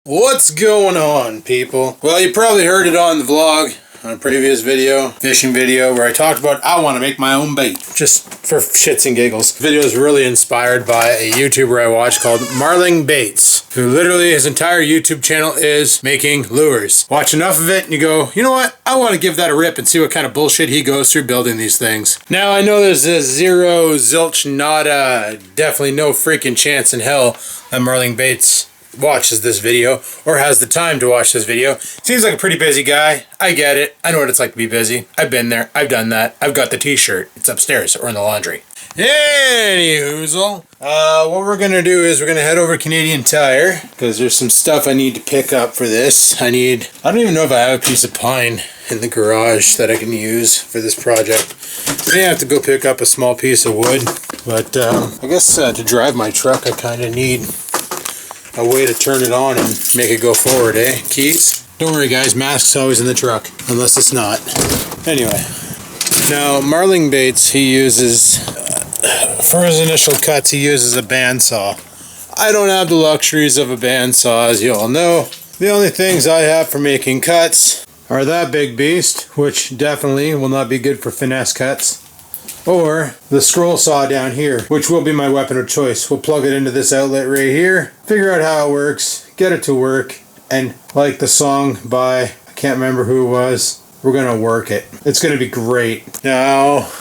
What's going on, people? Well, you probably heard it on the vlog, on a previous video, fishing video, where I talked about I want to make my own bait, just for shits and giggles. The video is really inspired by a YouTuber I watch called Marling Baits, who literally his entire YouTube channel is making lures. Watch enough of it and you go, you know what? I want to give that a rip and see what kind of bullshit he goes through building these things. Now, I know there's a zero, zilch, nada, definitely no freaking chance in hell that Marling Baits watches this video or has the time to watch this video. Seems like a pretty busy guy. I get it. I know what it's like to be busy. I've been there. I've done that. I've got the t-shirt. It's upstairs or in the laundry. Anyhoozle. What we're going to do is we're going to head over to Canadian Tire because there's some stuff I need to pick up for this. I don't even know if I have a piece of pine in the garage that I can use for this project. I may have to go pick up a small piece of wood, but I guess to drive my truck I kind of need a way to turn it on and make it go forward, eh? Keys? Don't worry guys, mask's always in the truck, unless it's not. Anyway, now Marling Baits, he uses, for his initial cuts, he uses a bandsaw. I don't have the luxuries of a bandsaw, as you all know. The only things I have for making cuts are that big beast, which definitely will not be good for finesse cuts, or the scroll saw down here, which will be my weapon of choice. We'll plug it into this outlet right here, figure out how it works, get it to work, and like the song by, I can't remember who it was, we're gonna work it. It's gonna be great. Now,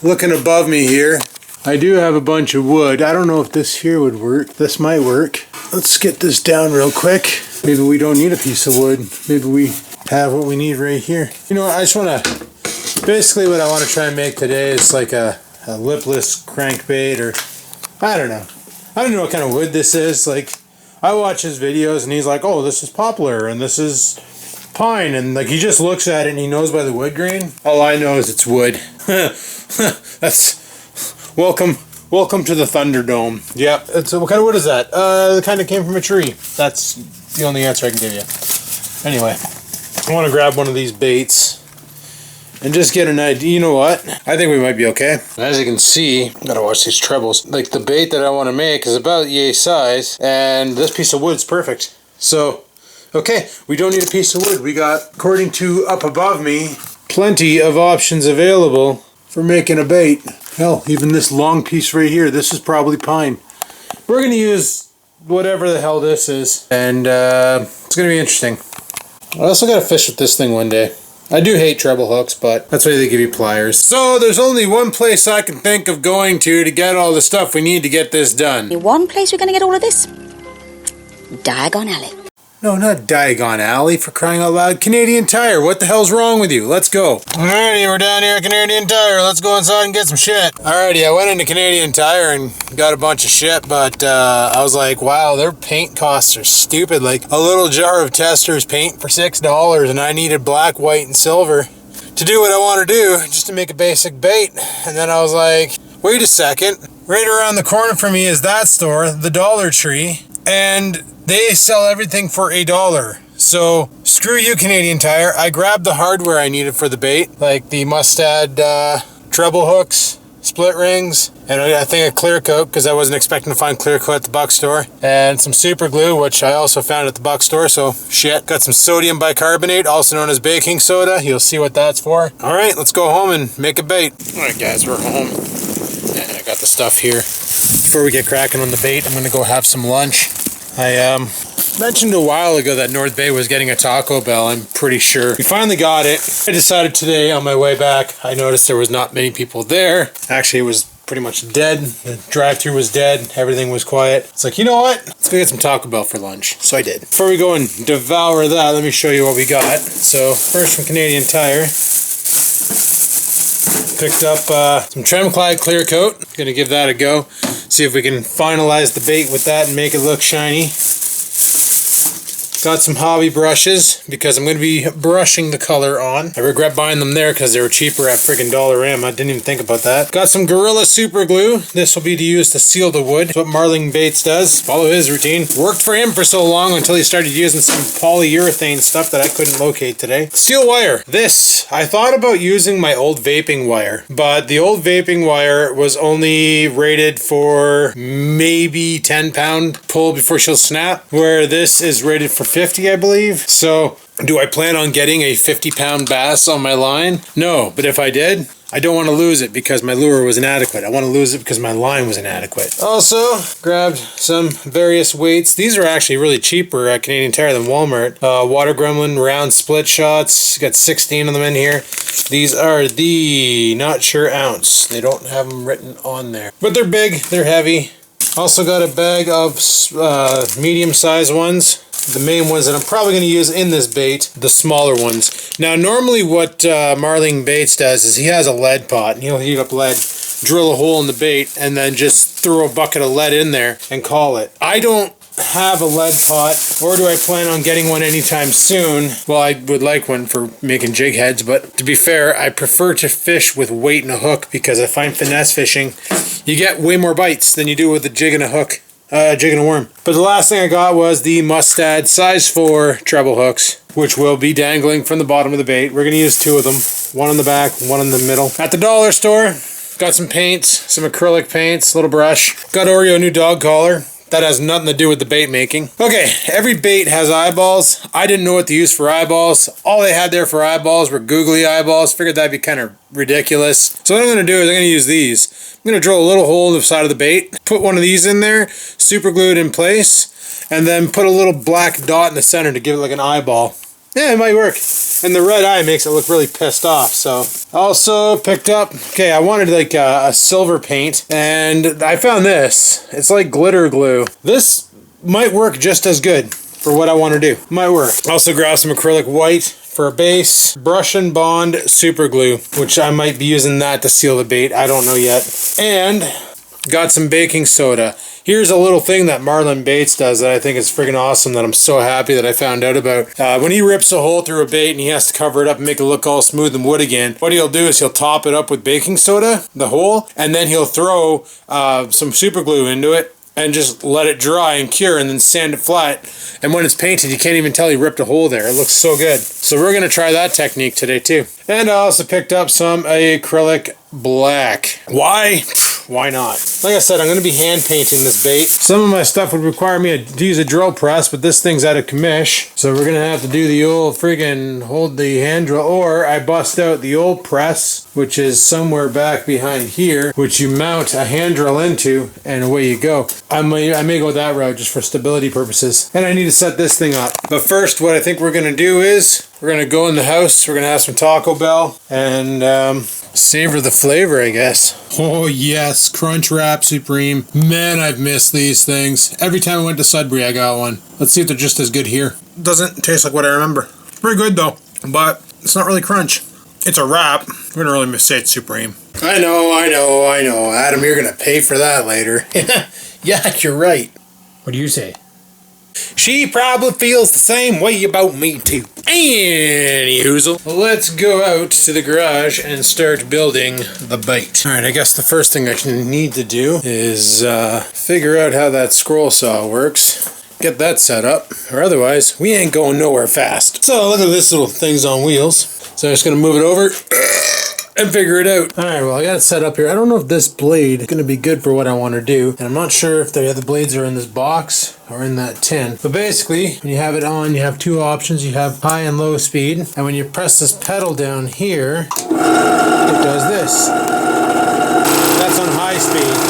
looking above me here, I do have a bunch of wood. I don't know if this here would work. This might work. Let's get this down real quick. Maybe we don't need a piece of wood. Maybe we have what we need right here. You know what, I just wanna, basically what I want to try and make today is like a lipless crankbait, or I don't know. I don't know what kind of wood this is. Like, I watch his videos and he's like, oh, this is poplar and this is pine, and like he just looks at it and he knows by the wood grain. All I know is it's wood. That's welcome to the Thunderdome. Yep. It's what kind of wood is that? It kind of came from a tree. That's the only answer I can give you. Anyway, I want to grab one of these baits and just get an idea. You know what? I think we might be okay. As you can see, gotta watch these trebles. Like, the bait that I want to make is about yay size, and this piece of wood's perfect. So, okay, we don't need a piece of wood. We got, according to up above me, plenty of options available for making a bait. Hell, even this long piece right here, this is probably pine. We're gonna use whatever the hell this is, and it's gonna be interesting. I also gotta fish with this thing one day. I do hate treble hooks, but that's why they give you pliers. So there's only one place I can think of going to get all the stuff we need to get this done. One place we're going to get all of this? Diagon Alley. No, not Diagon Alley, for crying out loud. Canadian Tire, what the hell's wrong with you? Let's go. Alrighty, we're down here at Canadian Tire. Let's go inside and get some shit. Alrighty, I went into Canadian Tire and got a bunch of shit, but I was like, wow, their paint costs are stupid. Like, a little jar of Tester's paint for $6, and I needed black, white, and silver to do what I want to do, just to make a basic bait. And then I was like, wait a second. Right around the corner from me is that store, the Dollar Tree, and they sell everything for $1. So, screw you, Canadian Tire. I grabbed the hardware I needed for the bait, like the Mustad treble hooks, split rings, and I think a clear coat, because I wasn't expecting to find clear coat at the Buck store, and some super glue, which I also found at the Buck store, so shit. Got some sodium bicarbonate, also known as baking soda. You'll see what that's for. Alright, let's go home and make a bait. Alright guys, we're home. And I got the stuff here. Before we get cracking on the bait, I'm going to go have some lunch. I mentioned a while ago that North Bay was getting a Taco Bell, I'm pretty sure. We finally got it. I decided today on my way back, I noticed there was not many people there. Actually, it was pretty much dead. The drive-thru was dead. Everything was quiet. It's like, you know what? Let's go get some Taco Bell for lunch. So I did. Before we go and devour that, let me show you what we got. So first, from Canadian Tire, picked up some Tremclad clear coat. Gonna give that a go. See if we can finalize the bait with that and make it look shiny. Got some hobby brushes because I'm going to be brushing the color on. I regret buying them there because they were cheaper at friggin' Dollarama. I didn't even think about that. Got some Gorilla Super Glue. This will be to use to seal the wood. That's what Marling Baits does. Follow his routine. Worked for him for so long until he started using some polyurethane stuff that I couldn't locate today. Steel wire. This, I thought about using my old vaping wire, but the old vaping wire was only rated for maybe 10-pound pull before she'll snap, where this is rated for 150, I believe. So do I plan on getting a 50-pound bass on my line? No, but if I did, I don't want to lose it because my lure was inadequate. I want to lose it because my line was inadequate. Also, grabbed some various weights. These are actually really cheaper at Canadian Tire than Walmart. Water Gremlin round split shots. Got 16 of them in here. These are the not sure ounce. They don't have them written on there. But they're big, they're heavy. Also got a bag of medium-sized ones. The main ones that I'm probably going to use in this bait, the smaller ones. Now, normally what Marling Baits does is he has a lead pot, and he'll heat up lead, drill a hole in the bait, and then just throw a bucket of lead in there and call it. I don't have a lead pot, or do I plan on getting one anytime soon? Well, I would like one for making jig heads, but to be fair, I prefer to fish with weight and a hook because I find finesse fishing, you get way more bites than you do with a jig and a hook. Jig and a worm. But the last thing I got was the Mustad size 4 treble hooks, which will be dangling from the bottom of the bait. We're going to use 2 of them. One on the back, one in the middle. At the dollar store, got some paints, some acrylic paints, a little brush. Got Oreo new dog collar. That has nothing to do with the bait making. Okay, every bait has eyeballs. I didn't know what to use for eyeballs. All they had there for eyeballs were googly eyeballs. Figured that'd be kind of ridiculous. So what I'm going to do is I'm going to use these. I'm going to drill a little hole in the side of the bait, put one of these in there, super glued in place, and then put a little black dot in the center to give it like an eyeball. Yeah, it might work. And the red eye makes it look really pissed off. So also picked up, okay, I wanted like a silver paint, and I found this. It's like glitter glue. This might work just as good for what I want to do. Might work. Also grabbed some acrylic white for a base. Brush and Bond super glue, which I might be using that to seal the bait. I don't know yet. And got some baking soda. Here's a little thing that Marlin Baits does that I think is friggin' awesome that I'm so happy that I found out about. When he rips a hole through a bait and he has to cover it up and make it look all smooth and wood again, what he'll do is he'll top it up with baking soda, the hole, and then he'll throw some super glue into it and just let it dry and cure and then sand it flat. And when it's painted, you can't even tell he ripped a hole there. It looks so good. So we're going to try that technique today too. And I also picked up some acrylic black. Why? Why not? Like I said, I'm going to be hand painting this bait. Some of my stuff would require me to use a drill press, but this thing's out of commish. So we're going to have to do the old friggin' hold the hand drill, or I bust out the old press, which is somewhere back behind here, which you mount a hand drill into, and away you go. I may go that route just for stability purposes. And I need to set this thing up. But first, what I think we're going to do is we're going to go in the house, we're going to have some Taco Bell, and savor the flavor, I guess. Oh yes, Crunch Wrap Supreme. Man, I've missed these things. Every time I went to Sudbury, I got one. Let's see if they're just as good here. Doesn't taste like what I remember. Pretty good though, but it's not really crunch. It's a wrap. We don't really say it's Supreme. I know. Adam, you're going to pay for that later. Yeah, you're right. What do you say? She probably feels the same way about me too. Anyhoozle, let's go out to the garage and start building the bait. Alright, I guess the first thing I need to do is figure out how that scroll saw works. Get that set up, or otherwise we ain't going nowhere fast. So look at this little thing's on wheels. So I'm just going to move it over and figure it out. Alright, well I got it set up here. I don't know if this blade is going to be good for what I want to do. And I'm not sure if the other blades are in this box or in that tin. But basically, when you have it on, you have 2 options. You have high and low speed. And when you press this pedal down here, it does this. That's on high speed.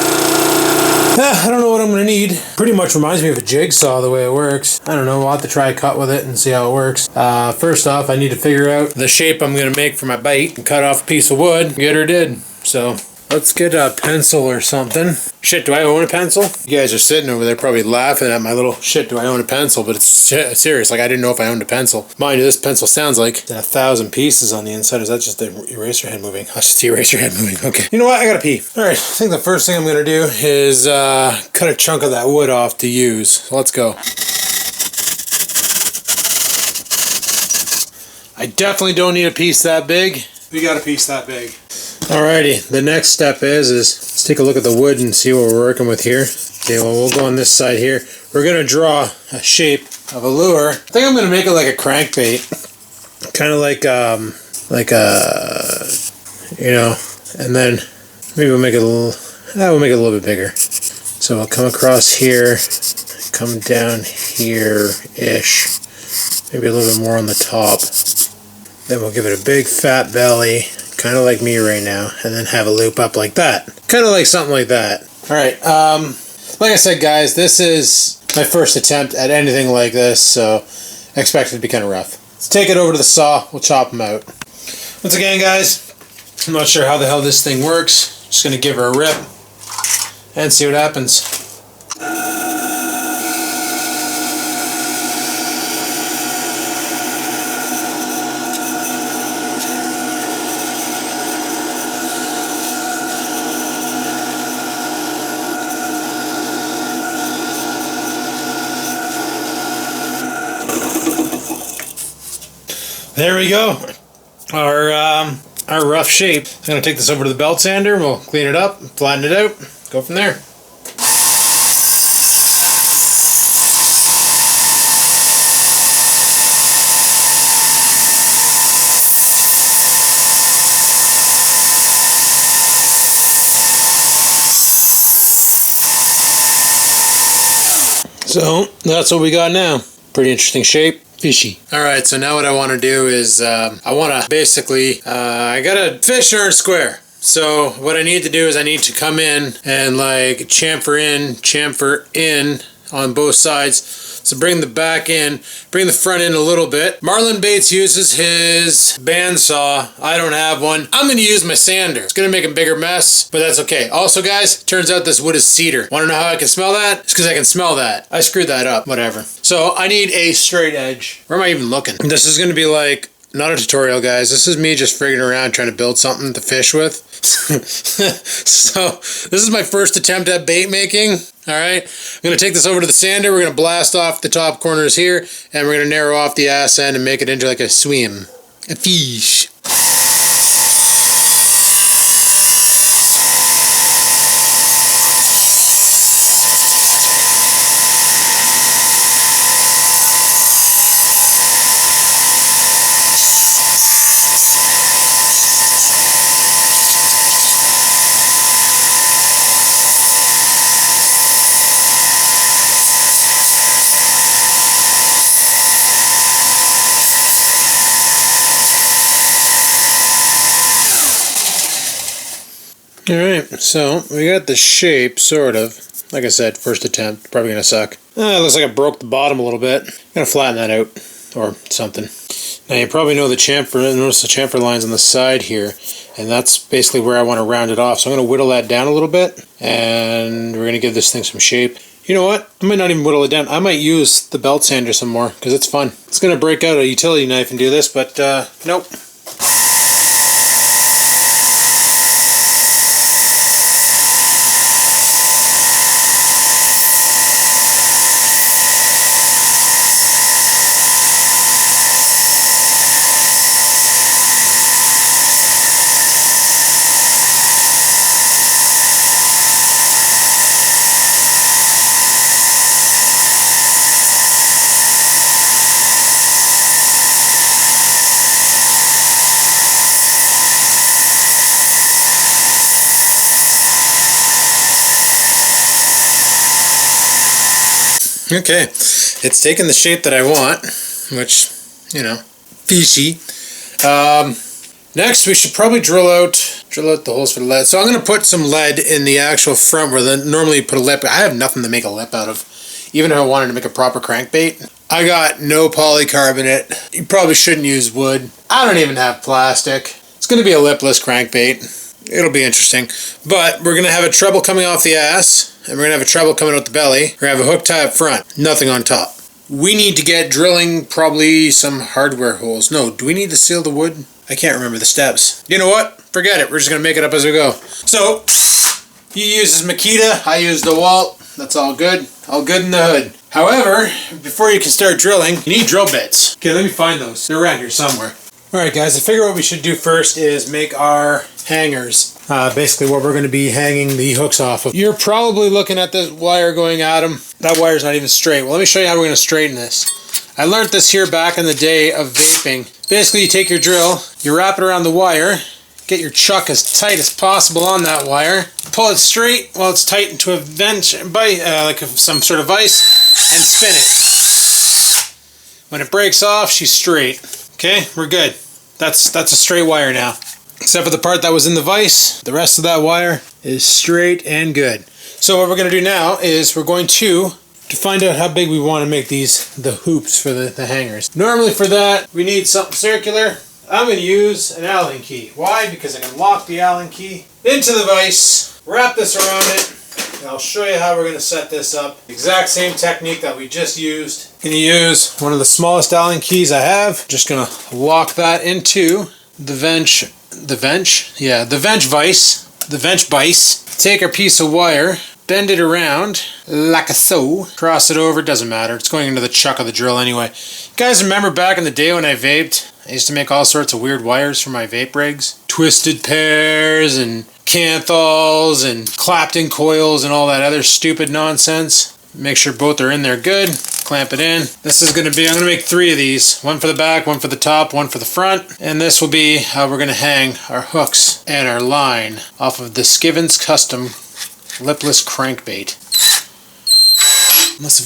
I don't know what I'm going to need. Pretty much reminds me of a jigsaw the way it works. I don't know, we'll have to try a cut with it and see how it works. First off, I need to figure out the shape I'm going to make for my bait and cut off a piece of wood. Get her did. So let's get a pencil or something. Shit, do I own a pencil? You guys are sitting over there probably laughing at my little shit, do I own a pencil? But it's serious, like I didn't know if I owned a pencil. Mind you, this pencil sounds like 1,000 pieces on the inside. Is that just the eraser head moving? That's just the eraser head moving, okay. You know what, I gotta pee. Alright, I think the first thing I'm gonna do is cut a chunk of that wood off to use. So let's go. I definitely don't need a piece that big. We got a piece that big. Alrighty, the next step is let's take a look at the wood and see what we're working with here. Okay, well we'll go on this side here. We're going to draw a shape of a lure. I think I'm going to make it like a crankbait. Kind of like you know, and then maybe we'll make it a little bit bigger. So I'll come across here, come down here-ish. Maybe a little bit more on the top. Then we'll give it a big fat belly, kind of like me right now, and then have a loop up like that. Kind of like something like that. Alright, like I said guys, this is my first attempt at anything like this, so I expect it to be kind of rough. Let's take it over to the saw, we'll chop them out. Once again guys, I'm not sure how the hell this thing works. Just going to give her a rip and see what happens. There we go. Our rough shape. I'm going to take this over to the belt sander. We'll clean it up, flatten it out, go from there. So that's what we got now. Pretty interesting shape. Fishy. Alright, so now what I want to do is I want to basically I got a fish aren't square. So what I need to do is I need to come in and like chamfer in on both sides. So bring the back in, bring the front in a little bit. Marlon Bates uses his bandsaw. I don't have one. I'm going to use my sander. It's going to make a bigger mess, but that's okay. Also guys, turns out this wood is cedar. Want to know how I can smell that? It's because I can smell that. I screwed that up, whatever. So I need a straight edge. Where am I even looking? This is going to be like, not a tutorial guys. This is me just frigging around trying to build something to fish with. So this is my first attempt at bait making. Alright, I'm going to take this over to the sander. We're going to blast off the top corners here, and we're going to narrow off the ass end and make it into like a swim. A fish. Alright, so we got the shape, sort of. Like I said, first attempt, probably gonna suck. It looks like I broke the bottom a little bit. Gonna flatten that out, or something. Now you probably know the chamfer, notice the chamfer lines on the side here, and that's basically where I want to round it off. So I'm gonna whittle that down a little bit, and we're gonna give this thing some shape. You know what? I might not even whittle it down. I might use the belt sander some more, because it's fun. It's gonna break out a utility knife and do this, but nope. Okay, it's taken the shape that I want, which, you know, fishy. Next, we should probably drill out the holes for the lead. So I'm going to put some lead in the actual front where normally you put a lip. I have nothing to make a lip out of, even if I wanted to make a proper crankbait. I got no polycarbonate. You probably shouldn't use wood. I don't even have plastic. It's going to be a lipless crankbait. It'll be interesting. But we're going to have a treble coming off the ass, and we're going to have a treble coming out the belly. We're going to have a hook tie up front, nothing on top. We need to get drilling probably some hardware holes. No, do we need to seal the wood? I can't remember the steps. You know what? Forget it. We're just going to make it up as we go. So, he uses Makita, I use DeWalt. That's all good. All good in the hood. However, before you can start drilling, you need drill bits. Okay, let me find those. They're around here somewhere. Alright guys, I figure what we should do first is make our hangers. Basically what we're going to be hanging the hooks off of. You're probably looking at this wire going at them. That wire's not even straight. Well, let me show you how we're going to straighten this. I learned this here back in the day of vaping. Basically you take your drill, you wrap it around the wire, get your chuck as tight as possible on that wire, pull it straight while it's tight into a vent, like some sort of vise, and spin it. When it breaks off, she's straight. Okay, we're good. That's a straight wire now. Except for the part that was in the vise, the rest of that wire is straight and good. So what we're going to do now is we're going to find out how big we want to make the hoops for the hangers. Normally for that, we need something circular. I'm going to use an Allen key. Why? Because I can lock the Allen key into the vise, wrap this around it, and I'll show you how we're going to set this up. Exact same technique that we just used. I'm going to use one of the smallest Allen keys I have. Just going to lock that into the vent vise. Take our piece of wire, bend it around like so, cross it over, doesn't matter, it's going into the chuck of the drill anyway. You guys remember back in the day when I vaped? I used to make all sorts of weird wires for my vape rigs. Twisted pairs and canthols and clapton coils and all that other stupid nonsense. Make sure both are in there good. Clamp it in. This is going to be, I'm going to make 3 of these. One for the back, one for the top, one for the front. And this will be how we're going to hang our hooks and our line off of the Skivinz custom lipless crankbait. Unless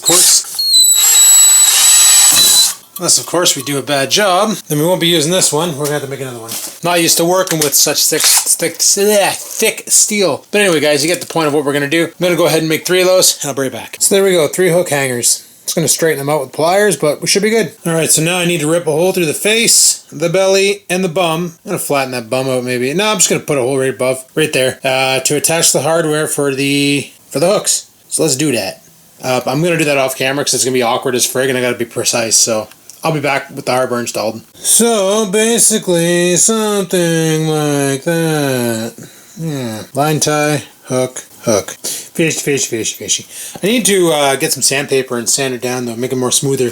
of course we do a bad job, then we won't be using this one. We're going to have to make another one. Not used to working with such thick steel. But anyway guys, you get the point of what we're going to do. I'm going to go ahead and make 3 of those and I'll be right back. So there we go, 3 hook hangers. It's going to straighten them out with pliers, but we should be good. Alright, so now I need to rip a hole through the face, the belly, and the bum. I'm going to flatten that bum out maybe. No, I'm just going to put a hole right above, right there, to attach the hardware for the hooks. So let's do that. I'm going to do that off camera because it's going to be awkward as frig and I got to be precise, so I'll be back with the hardware installed. So basically something like that. Yeah. Line tie, hook, hook. Fishy. I need to get some sandpaper and sand it down though, make it more smoother.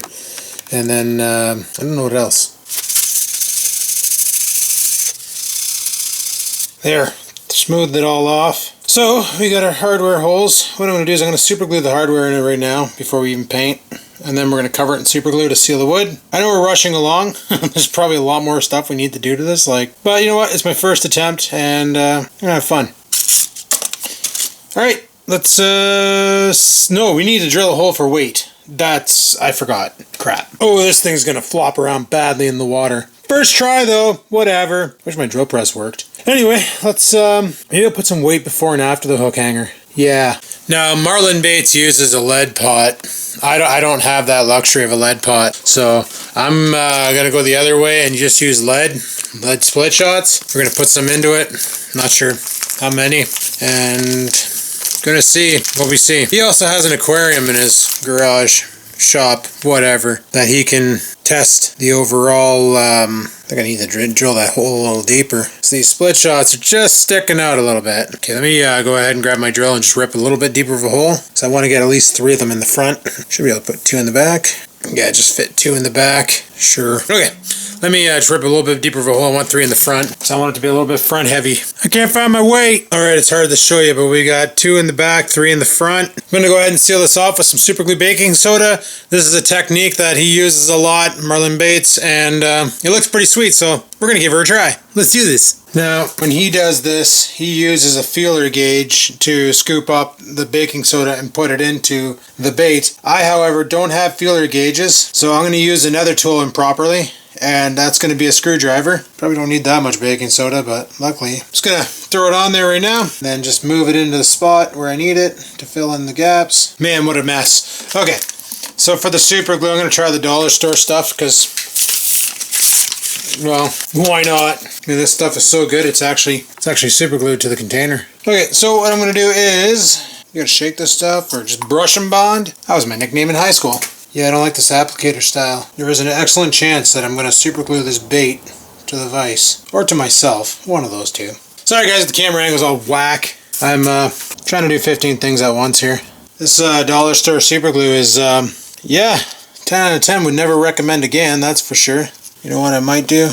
And then, I don't know what else. There, smoothed it all off. So, we got our hardware holes. What I'm going to do is I'm going to super glue the hardware in it right now before we even paint. And then we're going to cover it in super glue to seal the wood. I know we're rushing along. There's probably a lot more stuff we need to do to this. But you know what? It's my first attempt and I'm going to have fun. Alright. Let's, no, we need to drill a hole for weight. I forgot. Crap. Oh, this thing's gonna flop around badly in the water. First try though, whatever. Wish my drill press worked. Anyway, let's, maybe I'll put some weight before and after the hook hanger. Yeah. Now, Marlin Baits uses a lead pot. I don't have that luxury of a lead pot. So, I'm gonna go the other way and just use lead split shots. We're gonna put some into it. Not sure how many. And gonna see what we see. He also has an aquarium in his garage, shop, whatever, that he can test the overall, I think I need to drill that hole a little deeper. So these split shots are just sticking out a little bit. Okay, let me go ahead and grab my drill and just rip a little bit deeper of a hole. So I want to get at least 3 of them in the front. Should be able to put 2 in the back. Yeah, just fit 2 in the back. Sure. Okay. Let me just rip a little bit deeper of a hole. I want 3 in the front, so I want it to be a little bit front heavy. I can't find my weight. Alright, it's hard to show you, but we got 2 in the back, 3 in the front. I'm going to go ahead and seal this off with some super glue baking soda. This is a technique that he uses a lot, Marlin Baits, and it looks pretty sweet, so we're going to give her a try. Let's do this. Now, when he does this, he uses a feeler gauge to scoop up the baking soda and put it into the bait. I, however, don't have feeler gauges, so I'm going to use another tool improperly. And that's going to be a screwdriver. Probably don't need that much baking soda, but luckily. I'm just going to throw it on there right now. Then just move it into the spot where I need it to fill in the gaps. Man, what a mess. Okay, so for the super glue, I'm going to try the dollar store stuff because, well, why not? I mean, this stuff is so good, it's actually super glued to the container. Okay, so what I'm going to do is, you got to shake this stuff or just brush and bond. That was my nickname in high school. Yeah, I don't like this applicator style. There is an excellent chance that I'm going to super glue this bait to the vise. Or to myself. One of those two. Sorry guys, the camera angle's all whack. I'm trying to do 15 things at once here. This dollar store super glue is, yeah, 10 out of 10 would never recommend again, that's for sure. You know what I might do?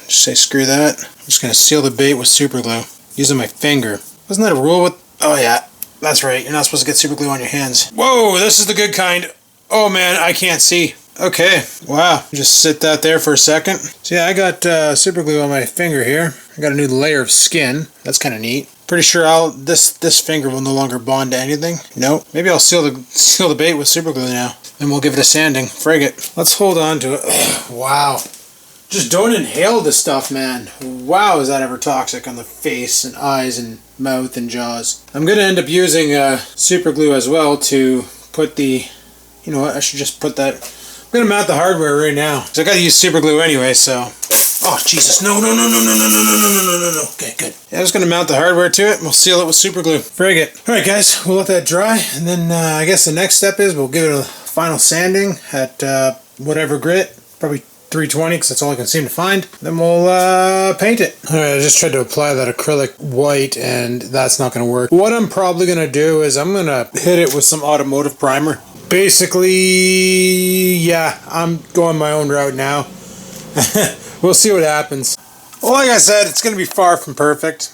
Just say screw that. I'm just going to seal the bait with super glue. Using my finger. Wasn't that a rule with... Oh yeah, that's right. You're not supposed to get super glue on your hands. Whoa, this is the good kind. Oh man, I can't see. Okay, wow. Just sit that there for a second. So yeah, I got super glue on my finger here. I got a new layer of skin. That's kind of neat. Pretty sure this finger will no longer bond to anything. Nope. Maybe I'll seal the bait with super glue now. and we'll give it a sanding. Frig it. Let's hold on to it. Wow. Just don't inhale this stuff, man. Wow, is that ever toxic on the face and eyes and mouth and jaws. I'm going to end up using super glue as well to put the... You know what, I should just put that... I'm going to mount the hardware right now. Because I got to use super glue anyway, so... Oh, Jesus, no. Okay, good. Yeah, I'm just going to mount the hardware to it, and we'll seal it with super glue. Frig it. Alright guys, we'll let that dry, and then I guess the next step is we'll give it a final sanding at whatever grit. Probably 320 because that's all I can seem to find. Then we'll paint it. Alright, I just tried to apply that acrylic white and that's not going to work. What I'm probably going to do is I'm going to hit it with some automotive primer. Basically, yeah, I'm going my own route now. We'll see what happens. Well, like I said, it's going to be far from perfect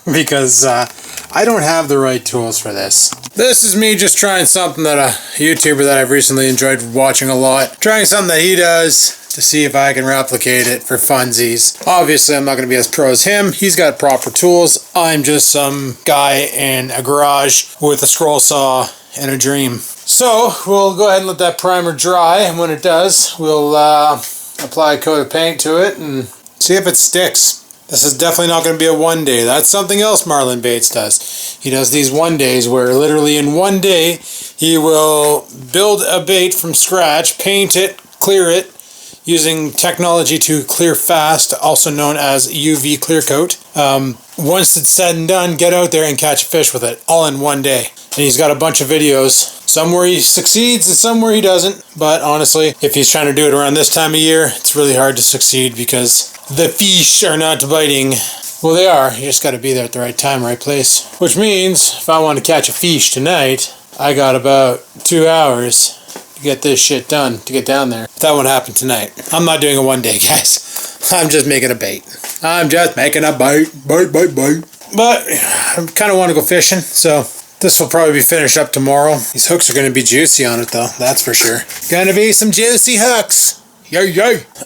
because I don't have the right tools for this. This is me just trying something that a YouTuber that I've recently enjoyed watching a lot. Trying something that he does to see if I can replicate it for funsies. Obviously, I'm not going to be as pro as him. He's got proper tools. I'm just some guy in a garage with a scroll saw and a dream. So, we'll go ahead and let that primer dry, and when it does, we'll apply a coat of paint to it and see if it sticks. This is definitely not going to be a one day. That's something else Marlon Bates does. He does these one days where literally in one day he will build a bait from scratch, paint it, clear it, using technology to clear fast, also known as UV clear coat. Once it's said and done, get out there and catch a fish with it, all in one day. And he's got a bunch of videos, some where he succeeds and some where he doesn't. But honestly, if he's trying to do it around this time of year, it's really hard to succeed because the fish are not biting. Well, they are. You just got to be there at the right time, right place. Which means, if I want to catch a fish tonight, I got about 2 hours to get this shit done, to get down there. That won't happen tonight. I'm not doing a one day, guys. I'm just making a bait. I'm just making a bait. Bait. But I kind of want to go fishing, so this will probably be finished up tomorrow. These hooks are going to be juicy on it, though. That's for sure. Gonna be some juicy hooks. Yay.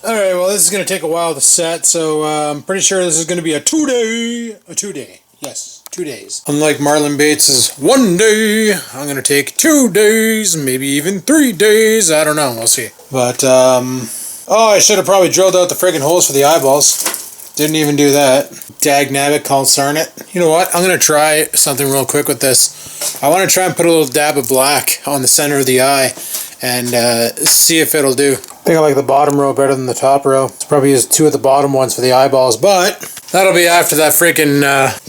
Alright, well, this is going to take a while to set, so I'm pretty sure this is going to be a two-day. Yes, 2 days. Unlike Marlon Bates' 1 day, I'm going to take 2 days, maybe even 3 days. I don't know. We'll see. But, I should have probably drilled out the friggin' holes for the eyeballs. Didn't even do that. Dag-nabbit, concern it. You know what? I'm going to try something real quick with this. I want to try and put a little dab of black on the center of the eye and see if it'll do. I think I like the bottom row better than the top row. Let's probably use 2 of the bottom ones for the eyeballs, but that'll be after that freaking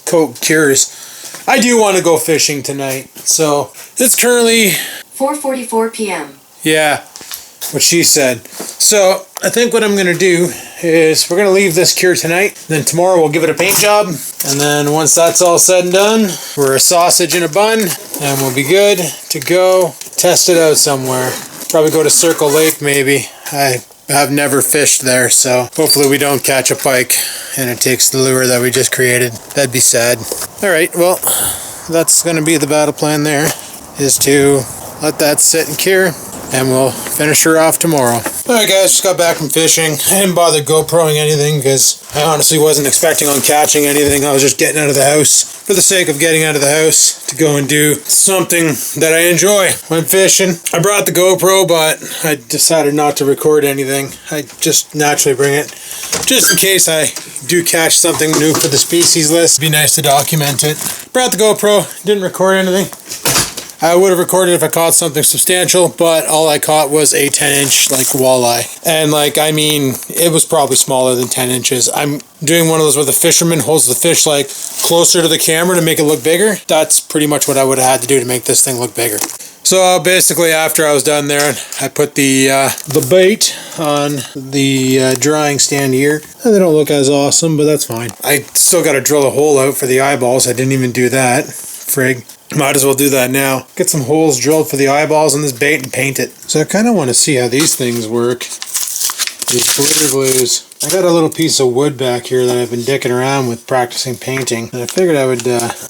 coat cures. I do want to go fishing tonight, so it's currently 4:44 p.m. Yeah, what she said. So I think what I'm going to do is we're going to leave this cure tonight. Then tomorrow we'll give it a paint job. And then once that's all said and done, we're a sausage in a bun. And we'll be good to go test it out somewhere. Probably go to Circle Lake maybe. I have never fished there, so hopefully we don't catch a pike and it takes the lure that we just created. That'd be sad. Alright, well, that's going to be the battle plan there, is to let that sit and cure. And we'll finish her off tomorrow. Alright guys, just got back from fishing. I didn't bother GoProing anything because I honestly wasn't expecting on catching anything. I was just getting out of the house for the sake of getting out of the house to go and do something that I enjoy when fishing. I brought the GoPro, but I decided not to record anything. I just naturally bring it just in case I do catch something new for the species list. It'd be nice to document it. Brought the GoPro, didn't record anything. I would have recorded if I caught something substantial, but all I caught was a 10-inch walleye. And it was probably smaller than 10 inches. I'm doing one of those where the fisherman holds the fish closer to the camera to make it look bigger. That's pretty much what I would have had to do to make this thing look bigger. So basically after I was done there, I put the bait on the drying stand here. And they don't look as awesome, but that's fine. I still got to drill a hole out for the eyeballs. I didn't even do that. Frig. Might as well do that now. Get some holes drilled for the eyeballs on this bait and paint it. So I kind of want to see how these things work. These glitter glues. I got a little piece of wood back here that I've been dicking around with practicing painting. And I figured I would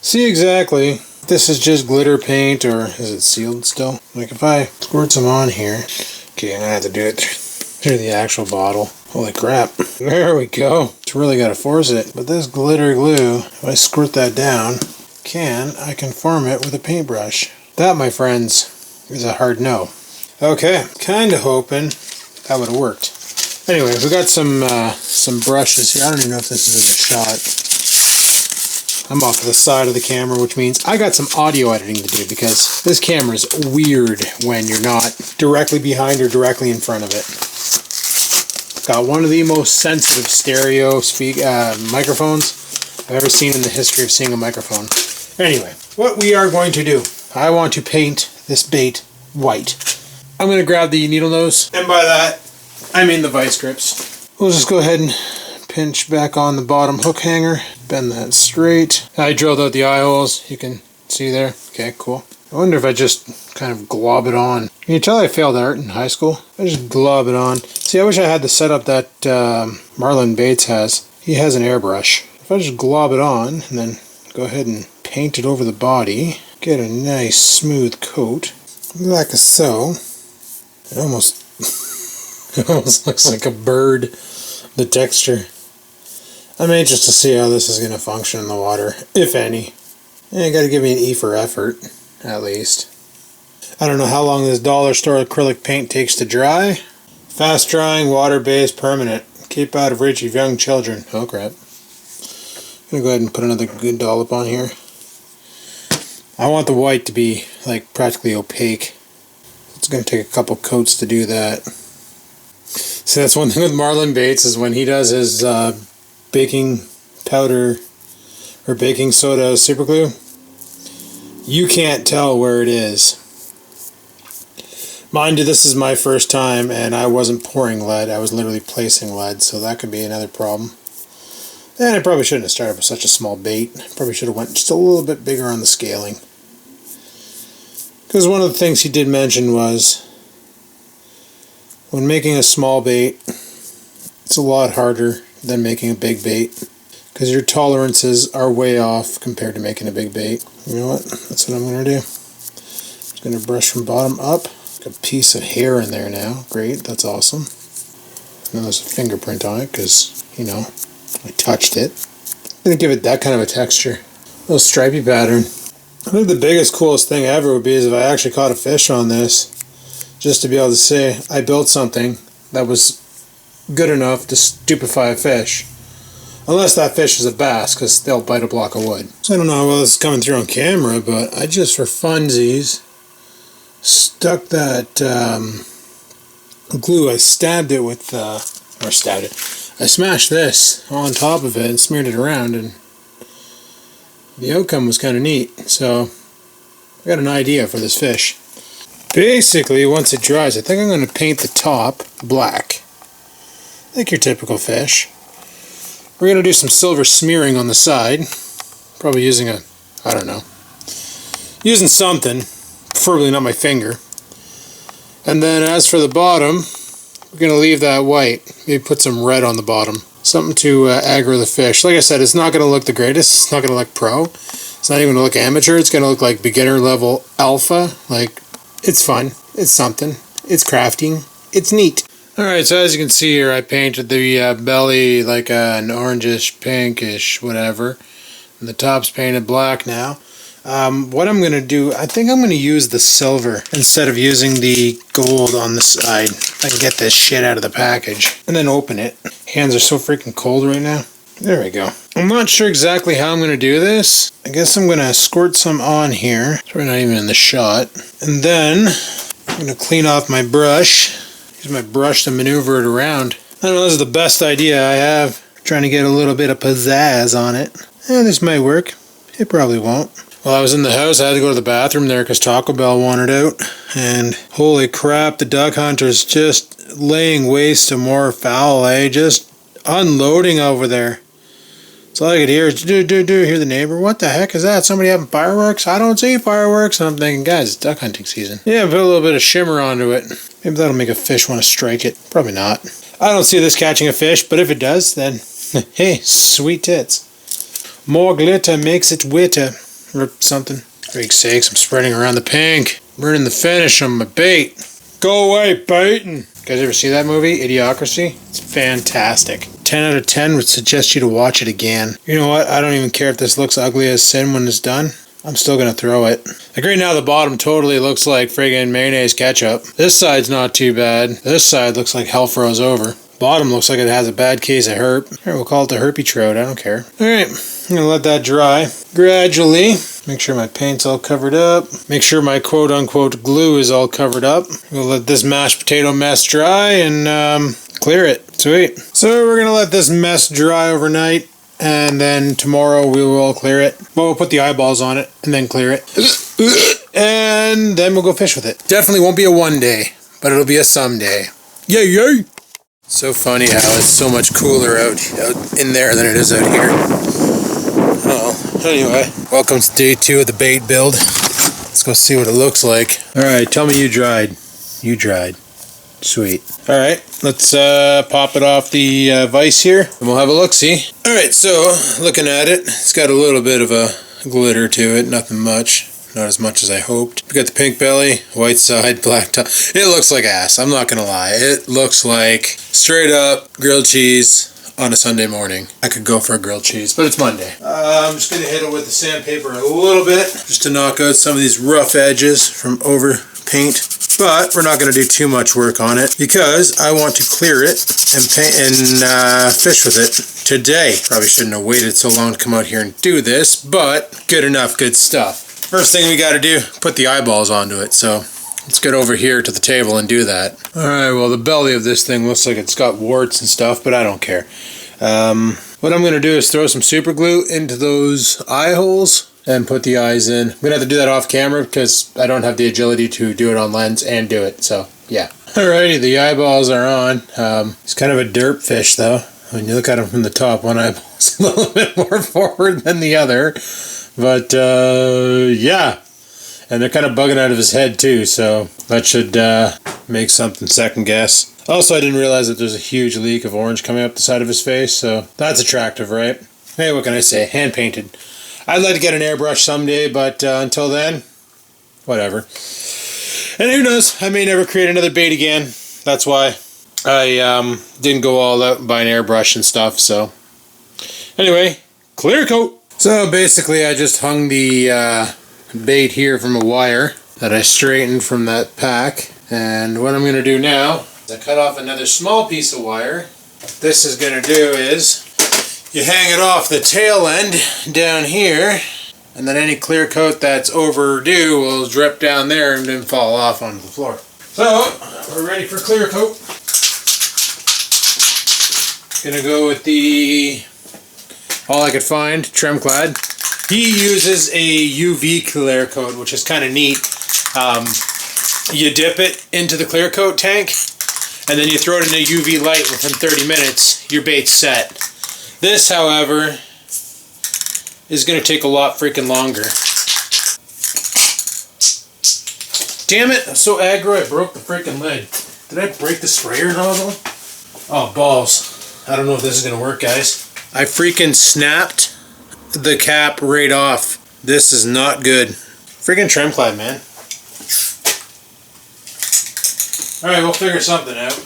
see exactly if this is just glitter paint or is it sealed still. If I squirt some on here. Okay, I'm going to have to do it through the actual bottle. Holy crap. There we go. It's really got to force it. But this glitter glue, if I squirt that down, I can form it with a paintbrush. That, my friends, is a hard no. Okay, kind of hoping that would have worked. Anyway, we got some brushes here. I don't even know if this is in the shot. I'm off to the side of the camera, which means I got some audio editing to do because this camera is weird when you're not directly behind or directly in front of it. Got one of the most sensitive stereo microphones I've ever seen in the history of seeing a microphone. Anyway, what we are going to do, I want to paint this bait white. I'm going to grab the needle nose, and by that, I mean the vice grips. We'll just go ahead and pinch back on the bottom hook hanger, bend that straight. I drilled out the eye holes, you can see there. Okay, cool. I wonder if I just kind of glob it on. Can you tell I failed art in high school? I just glob it on. See, I wish I had the setup that Marlon Bates has. He has an airbrush. If I just glob it on, and then go ahead and paint it over the body, get a nice smooth coat, like so. It almost looks like a bird, the texture. I'm anxious to see how this is going to function in the water, if any. Yeah, you got to give me an E for effort, at least. I don't know how long this dollar store acrylic paint takes to dry. Fast drying, water-based, permanent. Keep out of reach of young children. Oh crap. I'm going to go ahead and put another good dollop on here. I want the white to be like practically opaque. It's going to take a couple coats to do that. So that's one thing with Marlon Bates is when he does his baking powder or baking soda super glue, you can't tell where it is. Mind you, this is my first time and I wasn't pouring lead, I was literally placing lead, so that could be another problem. And I probably shouldn't have started with such a small bait. Probably should have went just a little bit bigger on the scaling. Because one of the things he did mention was when making a small bait, it's a lot harder than making a big bait because your tolerances are way off compared to making a big bait. You know what? That's what I'm going to do. I'm just going to brush from bottom up. Got a piece of hair in there now. Great, that's awesome. Now there's a fingerprint on it because, you know, I touched it. I'm going to give it that kind of a texture. A little stripy pattern. I think the biggest, coolest thing ever would be is if I actually caught a fish on this, just to be able to say I built something that was good enough to stupefy a fish. Unless that fish is a bass, because they'll bite a block of wood. So I don't know how well this is coming through on camera, but I just for funsies stuck that glue. I stabbed it with, I smashed this on top of it and smeared it around, and the outcome was kind of neat. So I got an idea for this fish. Basically, once it dries, I think I'm going to paint the top black, like your typical fish. We're going to do some silver smearing on the side, probably using using something, preferably not my finger. And then as for the bottom, we're going to leave that white, maybe put some red on the bottom, something to aggro the fish. Like I said, it's not going to look the greatest, it's not going to look pro, it's not even going to look amateur, it's going to look like beginner level alpha. Like, it's fun, it's something, it's crafting, it's neat. Alright, so as you can see here, I painted the belly like an orangish, pinkish, whatever. And the top's painted black now. What I'm going to do, I think I'm going to use the silver instead of using the gold on the side. I can get this shit out of the package. And then open it. Hands are so freaking cold right now. There we go. I'm not sure exactly how I'm going to do this. I guess I'm going to squirt some on here. It's probably not even in the shot. And then I'm going to clean off my brush. Use my brush to maneuver it around. I don't know, this is the best idea I have. Trying to get a little bit of pizzazz on it. This might work. It probably won't. While I was in the house, I had to go to the bathroom there because Taco Bell wanted out. And holy crap, the duck hunter's just laying waste to more fowl, eh? Just unloading over there. So all I could hear is, hear the neighbor. What the heck is that? Somebody having fireworks? I don't see fireworks. And I'm thinking, guys, it's duck hunting season. Yeah, put a little bit of shimmer onto it. Maybe that'll make a fish want to strike it. Probably not. I don't see this catching a fish, but if it does, then, hey, sweet tits. More glitter makes it witter. Or something. For God's sakes, I'm spreading around the pink. Burning the finish on my bait. Go away, baiting. You guys ever see that movie, Idiocracy? It's fantastic. 10 out of 10 would suggest you to watch it again. You know what? I don't even care if this looks ugly as sin when it's done. I'm still going to throw it. Like right now the bottom totally looks like friggin' mayonnaise ketchup. This side's not too bad. This side looks like hell froze over. Bottom looks like it has a bad case of herp. Alright, we'll call it the herpy trout, I don't care. Alright, I'm gonna let that dry gradually. Make sure my paint's all covered up. Make sure my quote unquote glue is all covered up. We'll let this mashed potato mess dry and clear it. Sweet. So we're gonna let this mess dry overnight, and then tomorrow we will clear it. Well, we'll put the eyeballs on it and then clear it. And then we'll go fish with it. Definitely won't be a one day, but it'll be a someday. Yay, yay! So funny how it's so much cooler out in there than it is out here. Oh, anyway, welcome to day 2 of the bait build. Let's go see what it looks like. Alright, tell me you dried. You dried. Sweet. Alright, let's pop it off the vise here, and we'll have a look-see. Alright, so, looking at it, it's got a little bit of a glitter to it, nothing much. Not as much as I hoped. We got the pink belly, white side, black top. It looks like ass, I'm not gonna lie. It looks like straight up grilled cheese on a Sunday morning. I could go for a grilled cheese, but it's Monday. I'm just gonna hit it with the sandpaper a little bit, just to knock out some of these rough edges from over paint. But we're not going to do too much work on it because I want to clear it and paint and fish with it today. Probably shouldn't have waited so long to come out here and do this, but good enough, good stuff. First thing we got to do, put the eyeballs onto it. So let's get over here to the table and do that. Alright, well the belly of this thing looks like it's got warts and stuff, but I don't care. What I'm going to do is throw some super glue into those eye holes and put the eyes in. I'm going to have to do that off camera because I don't have the agility to do it on lens and do it, so yeah. Alrighty, the eyeballs are on. It's kind of a derp fish though. When you look at him from the top, one eyeball's a little bit more forward than the other. But yeah. And they're kind of bugging out of his head too, so that should make something second guess. Also, I didn't realize that there's a huge leak of orange coming up the side of his face, so that's attractive, right? Hey, what can I say? Hand painted. I'd like to get an airbrush someday, but until then, whatever. And who knows, I may never create another bait again. That's why I didn't go all out and buy an airbrush and stuff, so. Anyway, clear coat. So basically I just hung the bait here from a wire that I straightened from that pack. And what I'm going to do now is I cut off another small piece of wire. What this is going to do is you hang it off the tail end down here, and then any clear coat that's overdue will drip down there and then fall off onto the floor. So, we're ready for clear coat. Gonna go with the all I could find, Tremclad. He uses a UV clear coat, which is kind of neat. You dip it into the clear coat tank, and then you throw it in a UV light within 30 minutes, your bait's set. This, however, is going to take a lot freaking longer. Damn it, I'm so aggro I broke the freaking lid. Did I break the sprayer nozzle? Oh, balls. I don't know if this is going to work, guys. I freaking snapped the cap right off. This is not good. Freaking Tremclad, man. Alright, we'll figure something out.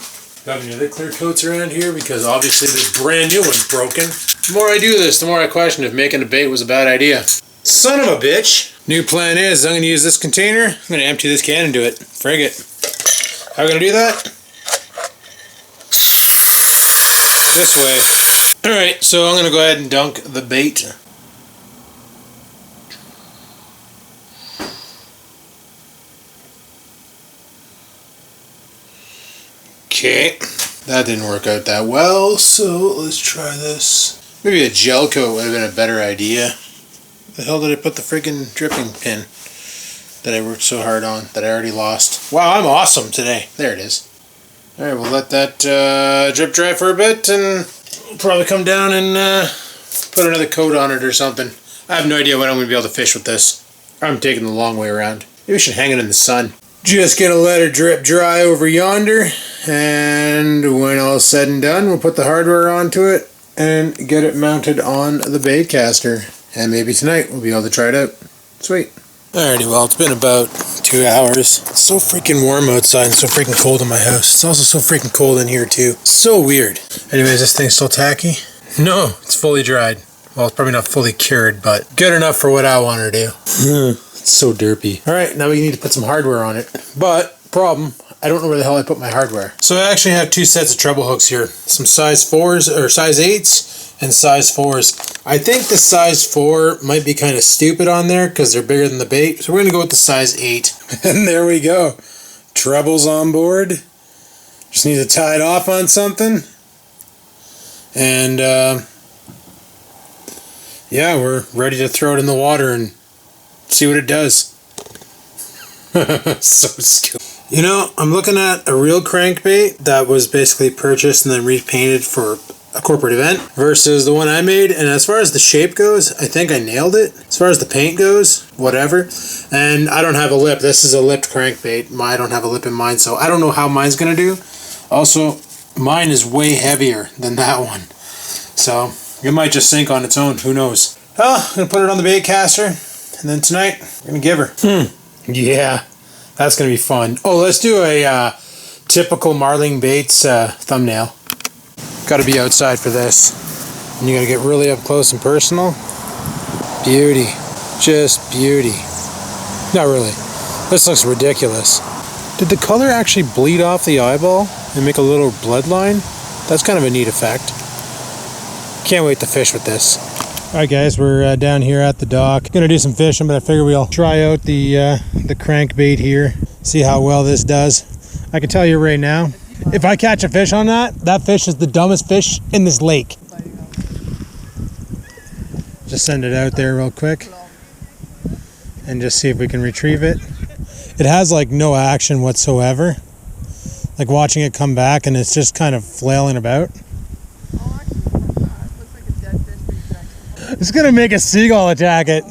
Got any other clear coats around here? Because obviously this brand new one's broken. The more I do this, the more I question if making a bait was a bad idea. Son of a bitch! New plan is I'm going to use this container. I'm going to empty this can and do it. Frig it. How are we going to do that? This way. Alright, so I'm going to go ahead and dunk the bait. Okay, that didn't work out that well, so let's try this. Maybe a gel coat would have been a better idea. The hell did I put the friggin' dripping pin that I worked so hard on that I already lost? Wow, I'm awesome today. There it is. Alright, we'll let that drip dry for a bit, and we'll probably come down and put another coat on it or something. I have no idea when I'm going to be able to fish with this. I'm taking the long way around. Maybe we should hang it in the sun. Just gonna let it drip dry over yonder, and when all's said and done, we'll put the hardware onto it and get it mounted on the bait caster. And maybe tonight we'll be able to try it out. Sweet. Alrighty, well, it's been about 2 hours. It's so freaking warm outside and so freaking cold in my house. It's also so freaking cold in here too. So weird. Anyways, this thing's still tacky? No, it's fully dried. Well, it's probably not fully cured, but good enough for what I want to do. It's so derpy. All right, now we need to put some hardware on it. But, problem, I don't know where the hell I put my hardware. So I actually have 2 sets of treble hooks here. Some size 4s, or size 8s, and size 4s. I think the size 4 might be kind of stupid on there because they're bigger than the bait. So we're going to go with the size 8. And there we go. Trebles on board. Just need to tie it off on something. And, yeah, we're ready to throw it in the water and see what it does. So stupid. You know, I'm looking at a real crankbait that was basically purchased and then repainted for a corporate event versus the one I made. And as far as the shape goes, I think I nailed it. As far as the paint goes, whatever. And I don't have a lip. This is a lipped crankbait. I don't have a lip in mine, so I don't know how mine's going to do. Also, mine is way heavier than that one. So, it might just sink on its own. Who knows? Oh, I'm going to put it on the bait caster. And then tonight, we're going to give her. Yeah, that's going to be fun. Oh, let's do a typical Marling Baits thumbnail. Got to be outside for this. And you got to get really up close and personal. Beauty. Just beauty. Not really. This looks ridiculous. Did the color actually bleed off the eyeball and make a little blood line? That's kind of a neat effect. Can't wait to fish with this. Alright guys, we're down here at the dock. Gonna do some fishing, but I figure we'll try out the crankbait here. See how well this does. I can tell you right now, if I catch a fish on that fish is the dumbest fish in this lake. Just send it out there real quick. And just see if we can retrieve it. It has like no action whatsoever. Like watching it come back and it's just kind of flailing about. It's gonna make a seagull attack it.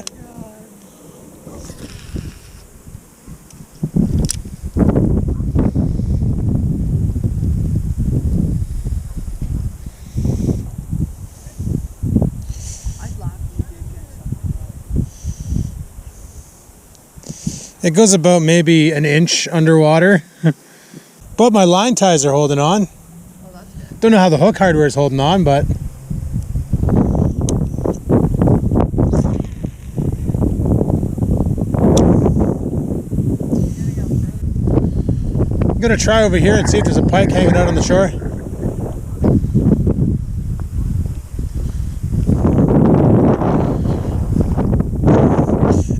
It goes about maybe an inch underwater. But my line ties are holding on. Don't know how the hook hardware is holding on, but I'm gonna try over here and see if there's a pike hanging out on the shore.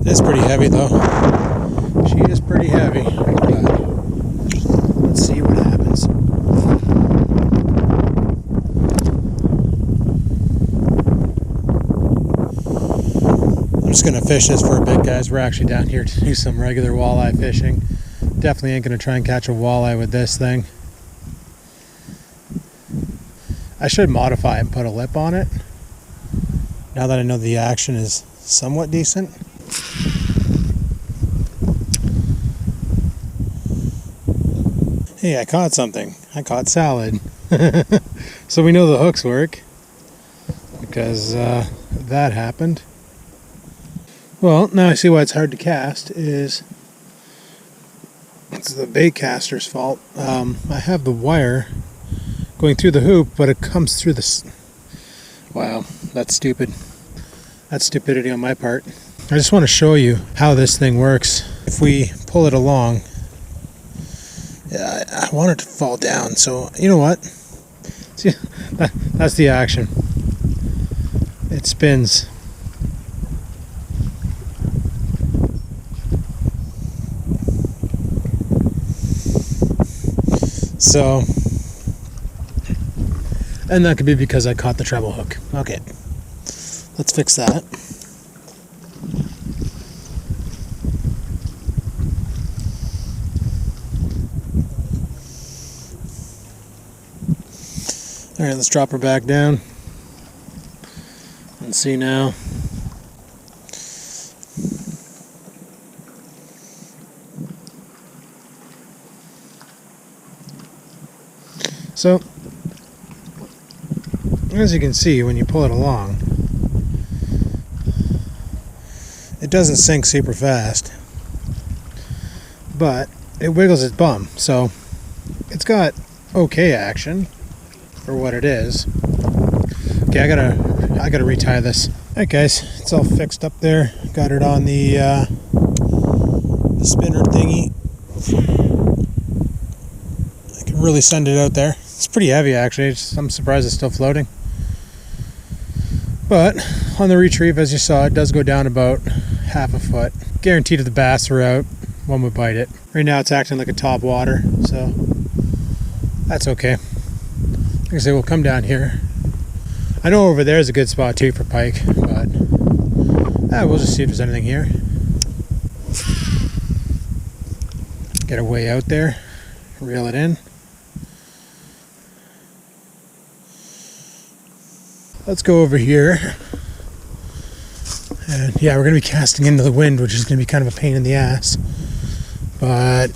It's pretty heavy though. She is pretty heavy. Let's see what happens. I'm just gonna fish this for a bit, guys. We're actually down here to do some regular walleye fishing. Definitely ain't gonna try and catch a walleye with this thing. I should modify it and put a lip on it. Now that I know the action is somewhat decent. Hey, I caught something. I caught salad. So we know the hooks work because that happened. Well, now I see why it's hard to cast is it's the bait caster's fault. I have the wire going through the hoop, but it comes through this. Wow, that's stupid. That's stupidity on my part. I just want to show you how this thing works. If we pull it along, I want it to fall down, so you know what? See, that's the action. It spins. So, and that could be because I caught the treble hook. Okay, let's fix that. All right, let's drop her back down and see now. So, as you can see, when you pull it along, it doesn't sink super fast, but it wiggles its bum, so it's got okay action for what it is. Okay, I gotta retie this. Alright guys, it's all fixed up there. Got it on the spinner thingy. I can really send it out there. It's pretty heavy actually. I'm surprised it's still floating. But on the retrieve, as you saw, it does go down about half a foot. Guaranteed if the bass are out, one would bite it. Right now it's acting like a top water, so that's okay. Like I say, we'll come down here. I know over there is a good spot too for pike, but we'll just see if there's anything here. Get our way out there, reel it in. Let's go over here. And yeah, we're going to be casting into the wind, which is going to be kind of a pain in the ass. But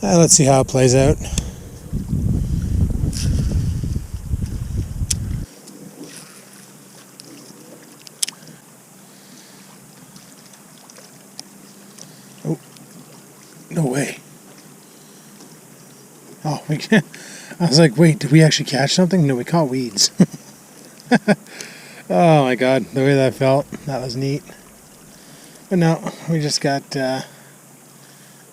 let's see how it plays out. Oh, no way. Oh, I was like, wait, did we actually catch something? No, we caught weeds. Oh my god, the way that felt, that was neat. But no, we just got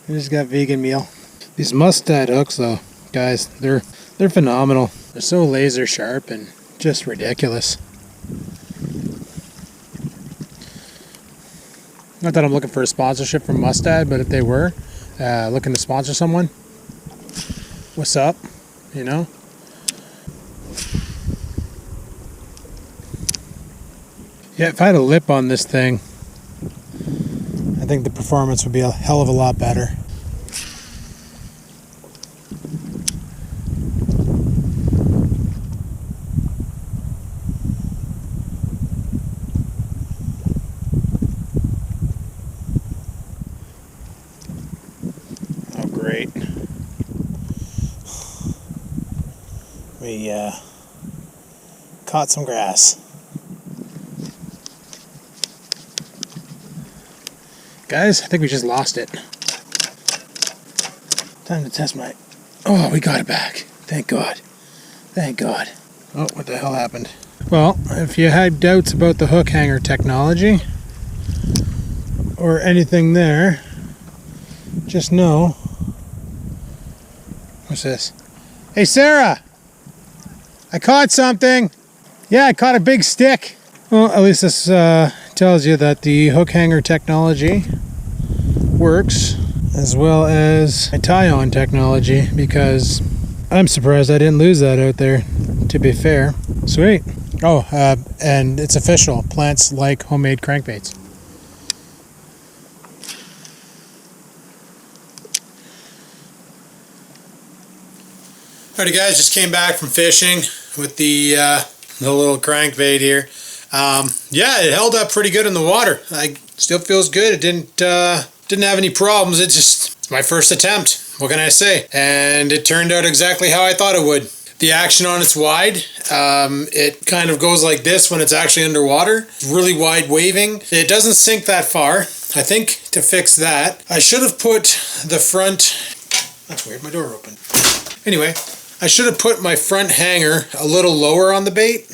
vegan meal. These mustad hooks though, guys, they're phenomenal. They're so laser sharp and just ridiculous. Not that I'm looking for a sponsorship from Mustad, but if they were looking to sponsor someone, what's up, you know? Yeah, if I had a lip on this thing, I think the performance would be a hell of a lot better. Oh, great. We caught some grass. Guys, I think we just lost it. Time to test my... Oh, we got it back. Thank God. Thank God. Oh, what the hell happened? Well, if you had doubts about the hook hanger technology or anything there, just know... What's this? Hey, Sarah! I caught something! Yeah, I caught a big stick. Well, at least this tells you that the hook hanger technology works, as well as a tie-on technology, because I'm surprised I didn't lose that out there, to be fair. Sweet. Oh, and it's official. Plants like homemade crankbaits. Alrighty guys, just came back from fishing with the little crankbait here. Yeah, it held up pretty good in the water. I still feels good. It didn't have any problems. It's my first attempt. What can I say? And it turned out exactly how I thought it would. The action on it's wide. It kind of goes like this when it's actually underwater. Really wide waving. It doesn't sink that far. I think to fix that, I should have put the front... That's weird, my door opened. Anyway, I should have put my front hanger a little lower on the bait.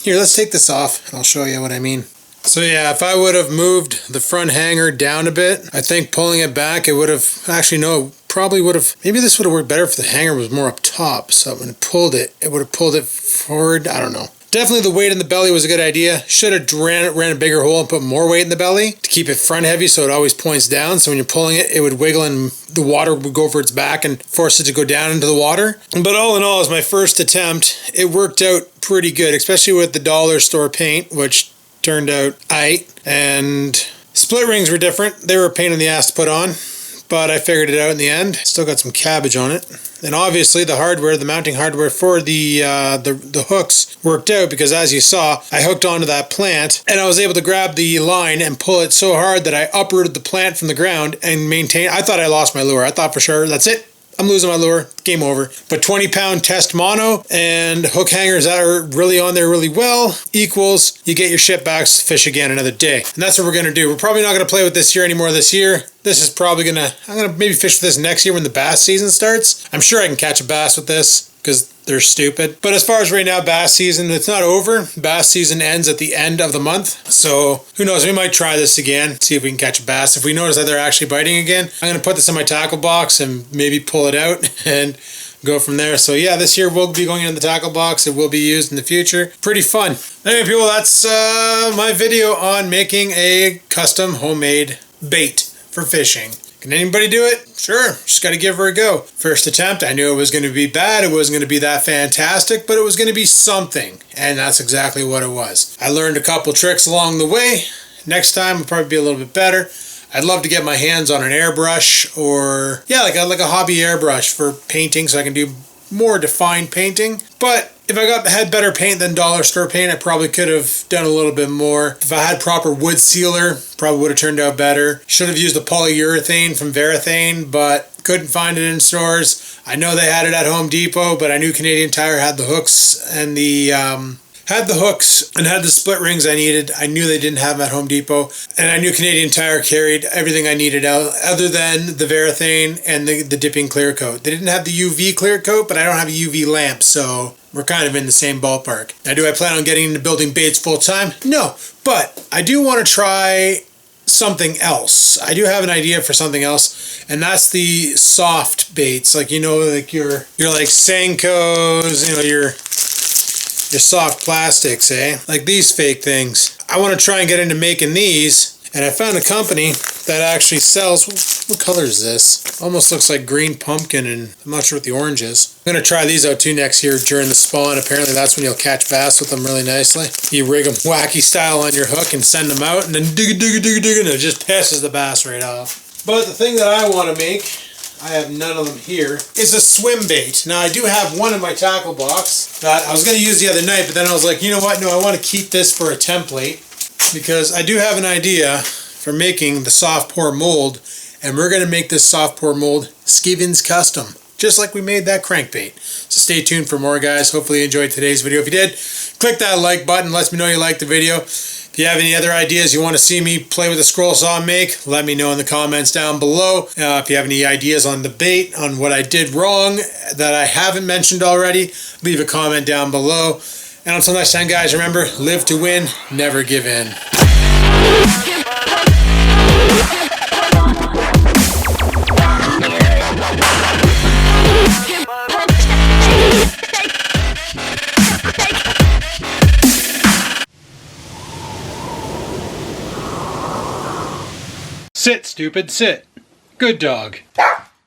Here, let's take this off and I'll show you what I mean. So yeah, if I would have moved the front hanger down a bit, I think pulling it back, it would have, actually no, probably would have, maybe this would have worked better if the hanger was more up top. So when it pulled it, it would have pulled it forward. I don't know. Definitely the weight in the belly was a good idea. Should have ran a bigger hole and put more weight in the belly to keep it front heavy so it always points down. So when you're pulling it, it would wiggle and the water would go over its back and force it to go down into the water. But all in all, as my first attempt, it worked out pretty good, especially with the dollar store paint, which turned out aight. And split rings were different. They were a pain in the ass to put on, but I figured it out in the end. Still got some cabbage on it. And obviously the hardware, the mounting hardware for the hooks worked out, because as you saw, I hooked onto that plant and I was able to grab the line and pull it so hard that I uprooted the plant from the ground and maintained. I thought I lost my lure. I thought for sure, that's it. I'm losing my lure, game over. But 20-pound test mono and hook hangers that are really on there really well equals you get your shit back, fish again another day. And that's what we're gonna do. We're probably not gonna play with this here anymore this year. This is probably I'm gonna maybe fish with this next year when the bass season starts. I'm sure I can catch a bass with this, because they're stupid. But as far as right now, bass season, it's not over. Bass season ends at the end of the month. So who knows, we might try this again, see if we can catch a bass. If we notice that they're actually biting again, I'm going to put this in my tackle box and maybe pull it out and go from there. So yeah, this year we'll be going in the tackle box. It will be used in the future. Pretty fun. Anyway, people, that's my video on making a custom homemade bait for fishing. Can anybody do it? Sure, just got to give her a go. First attempt, I knew it was going to be bad. It wasn't going to be that fantastic, but it was going to be something. And that's exactly what it was. I learned a couple tricks along the way. Next time will probably be a little bit better. I'd love to get my hands on an airbrush or, yeah, like a hobby airbrush for painting so I can do more defined painting. But if I had better paint than dollar store paint, I probably could have done a little bit more. If I had proper wood sealer, probably would have turned out better. Should have used the polyurethane from Varathane, but couldn't find it in stores. I know they had it at Home Depot, but I knew Canadian Tire had the hooks and had the split rings I needed. I knew they didn't have them at Home Depot, and I knew Canadian Tire carried everything I needed out other than the Varathane and the dipping clear coat. They didn't have the UV clear coat, but I don't have a UV lamp, so we're kind of in the same ballpark. Now, do I plan on getting into building baits full time? No, but I do want to try something else. I do have an idea for something else, and that's the soft baits, like like your like Senkos, your soft plastics, like these fake things. I want to try and get into making these, and I found a company that actually sells, what color is this? Almost looks like green pumpkin, and I'm not sure what the orange is. I'm going to try these out too next year during the spawn. Apparently that's when you'll catch bass with them really nicely. You rig them wacky style on your hook and send them out, and then dig it, and it just pisses the bass right off. But the thing that I want to make, I have none of them here, is a swim bait. Now, I do have one in my tackle box that I was going to use the other night, but then I was like, you know what? No, I want to keep this for a template because I do have an idea for making the soft pour mold, and we're going to make this soft pour mold Skivinz custom, just like we made that crankbait. So stay tuned for more, guys. Hopefully you enjoyed today's video. If you did, click that like button. Let me know you liked the video. If you have any other ideas you want to see me play with a scroll saw and make, let me know in the comments down below. If you have any ideas on the bait, on what I did wrong that I haven't mentioned already, leave a comment down below. And until next time, guys, remember, live to win, never give in. Sit, stupid, sit. Good dog.